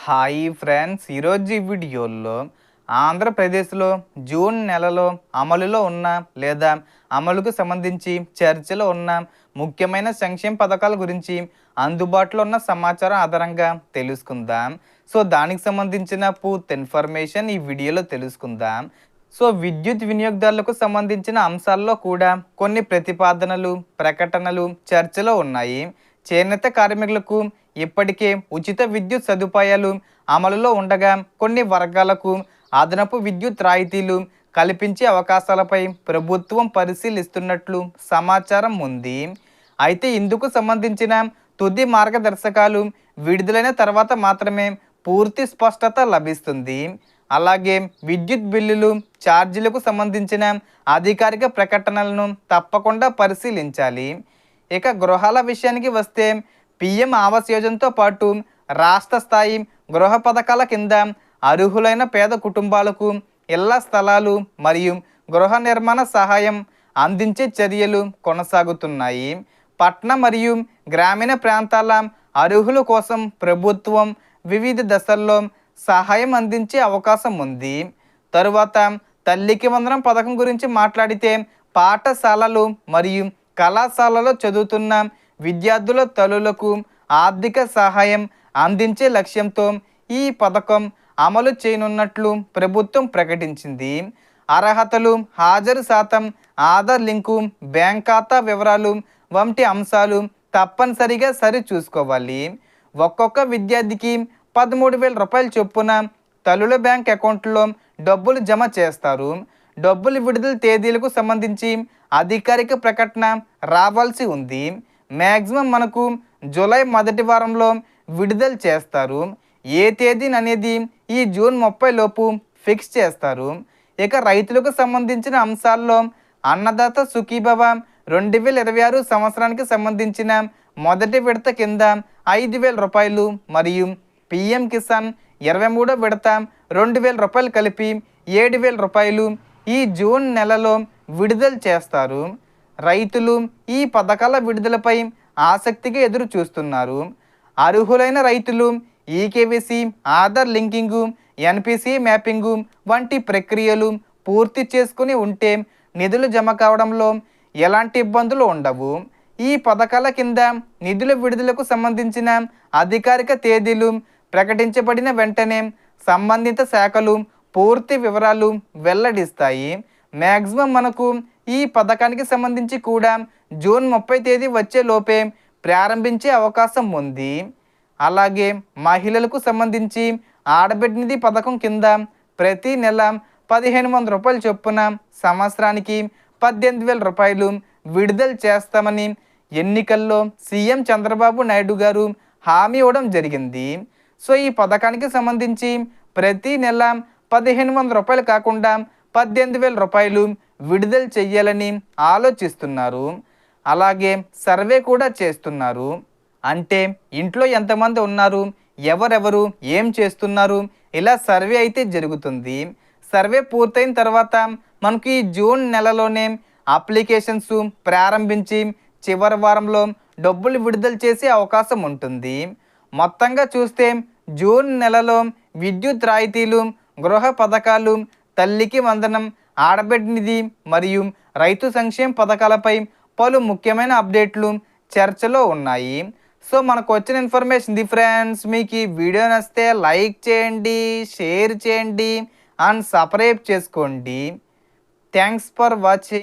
Hi friends, ఈరోజు ఈ వీడియోలో ఆంధ్రప్రదేశ్లో జూన్ నెలలో అమలులో ఉన్న లేదా అమలుకు సంబంధించి చర్చలో ఉన్న ముఖ్యమైన సంక్షేమ పథకాల గురించి అందుబాటులో ఉన్న సమాచారం ఆధారంగా తెలుసుకుందాం. దానికి సంబంధించిన పూర్తి ఇన్ఫర్మేషన్ ఈ వీడియోలో తెలుసుకుందాం. విద్యుత్ వినియోగదారులకు సంబంధించిన అంశాల్లో కూడా కొన్ని ప్రతిపాదనలు, ప్రకటనలు చర్చలో ఉన్నాయి. చేనేత కార్మికులకు ఇప్పటికే ఉచిత విద్యుత్ సదుపాయాలు అమలులో ఉండగా కొన్ని వర్గాలకు అదనపు విద్యుత్ రాయితీలు కల్పించే అవకాశాలపై ప్రభుత్వం పరిశీలిస్తున్నట్లు సమాచారం ఉంది. అయితే ఇందుకు సంబంధించిన తుది మార్గదర్శకాలు విడుదలైన తర్వాత మాత్రమే పూర్తి స్పష్టత లభిస్తుంది. అలాగే విద్యుత్ బిల్లులు, ఛార్జీలకు సంబంధించిన అధికారిక ప్రకటనలను తప్పకుండా పరిశీలించాలి. ఇక గృహాల విషయానికి వస్తే పిఎం ఆవాస్ యోజనతో పాటు రాష్ట్ర స్థాయి గృహ పథకాల కింద అర్హులైన పేద కుటుంబాలకు ఇళ్ల స్థలాలు మరియు గృహ నిర్మాణ సహాయం అందించే చర్యలు కొనసాగుతున్నాయి. పట్టణ మరియు గ్రామీణ ప్రాంతాల అర్హుల కోసం ప్రభుత్వం వివిధ దశల్లో సహాయం అందించే అవకాశం ఉంది. తరువాత తల్లికి వందనం పథకం గురించి మాట్లాడితే పాఠశాలలు మరియు కళాశాలలో చదువుతున్న విద్యార్థుల తల్లులకు ఆర్థిక సహాయం అందించే లక్ష్యంతో ఈ పథకం అమలు చేయనున్నట్లు ప్రభుత్వం ప్రకటించింది. అర్హతలు, హాజరు శాతం, ఆధార్ లింకు, బ్యాంక్ ఖాతా వివరాలు వంటి అంశాలు తప్పనిసరిగా సరిచూసుకోవాలి. ఒక్కొక్క విద్యార్థికి 13,000 రూపాయల చొప్పున తల్లుల బ్యాంక్ అకౌంట్లో డబ్బులు జమ చేస్తారు. డబ్బులు విడుదల తేదీలకు సంబంధించి అధికారిక ప్రకటన రావాల్సి ఉంది. మ్యాక్సిమం మనకు జూలై మొదటి వారంలో విడుదల చేస్తారు. ఏ తేదీని అనేది ఈ జూన్ 30 లోపు ఫిక్స్ చేస్తారు. ఇక రైతులకు సంబంధించిన అంశాల్లో అన్నదాత సుఖీభవ 2026 సంవత్సరానికి సంబంధించిన మొదటి విడత కింద 5,000 రూపాయలు మరియు పిఎం కిసాన్ 23వ విడత 2,000 రూపాయలు కలిపి 7,000 రూపాయలు ఈ జూన్ నెలలో విడుదల చేస్తారు. రైతులు ఈ పథకాల విడుదలపై ఆసక్తిగా ఎదురు చూస్తున్నారు. అర్హులైన రైతులు ఈకేవైసీ, ఆధార్ లింకింగు, ఎన్పిసి మ్యాపింగు వంటి ప్రక్రియలు పూర్తి చేసుకుని ఉంటే నిధులు జమ కావడంలో ఎలాంటి ఇబ్బందులు ఉండవు. ఈ పథకాల కింద నిధుల విడుదలకు సంబంధించిన అధికారిక తేదీలు ప్రకటించబడిన వెంటనే సంబంధిత శాఖలు పూర్తి వివరాలు వెల్లడిస్తాయి. మ్యాక్సిమం మనకు ఈ పథకానికి సంబంధించి కూడా జూన్ 30 తేదీ వచ్చే లోపే ప్రారంభించే అవకాశం ఉంది. అలాగే మహిళలకు సంబంధించి ఆడబిడ్డ నిధి పథకం కింద ప్రతి నెల 1,500 రూపాయల చొప్పున సంవత్సరానికి 18,000 రూపాయలు విడుదల చేస్తామని ఎన్నికల్లో సీఎం చంద్రబాబు నాయుడు గారు హామీ ఇవ్వడం జరిగింది. ఈ పథకానికి సంబంధించి ప్రతి నెల 1,500 రూపాయలు కాకుండా 18,000 రూపాయలు విడుదల చెయ్యాలని ఆలోచిస్తున్నారు. అలాగే సర్వే కూడా చేస్తున్నారు. అంటే ఇంట్లో ఎంతమంది ఉన్నారు, ఎవరెవరు ఏం చేస్తున్నారు, ఇలా సర్వే అయితే జరుగుతుంది. సర్వే పూర్తయిన తర్వాత మనకి జూన్ నెలలోనే అప్లికేషన్స్ ప్రారంభించి చివరి వారంలో డబ్బులు విడుదల చేసే అవకాశం ఉంటుంది. మొత్తంగా చూస్తే జూన్ నెలలో విద్యుత్ రాయితీలు, గృహ పథకాలు, తల్లికి వందనం, ఆడబిడ్డ నిధి మరియు రైతు సంక్షేమ పథకాలపై పలు ముఖ్యమైన అప్డేట్లు చర్చలో ఉన్నాయి. మనకు వచ్చిన ఇన్ఫర్మేషన్ ఇది ఫ్రెండ్స్. మీకు ఈ వీడియో నచ్చితే లైక్ చేయండి, షేర్ చేయండి అండ్ సబ్స్క్రైబ్ చేసుకోండి. Thanks for watching.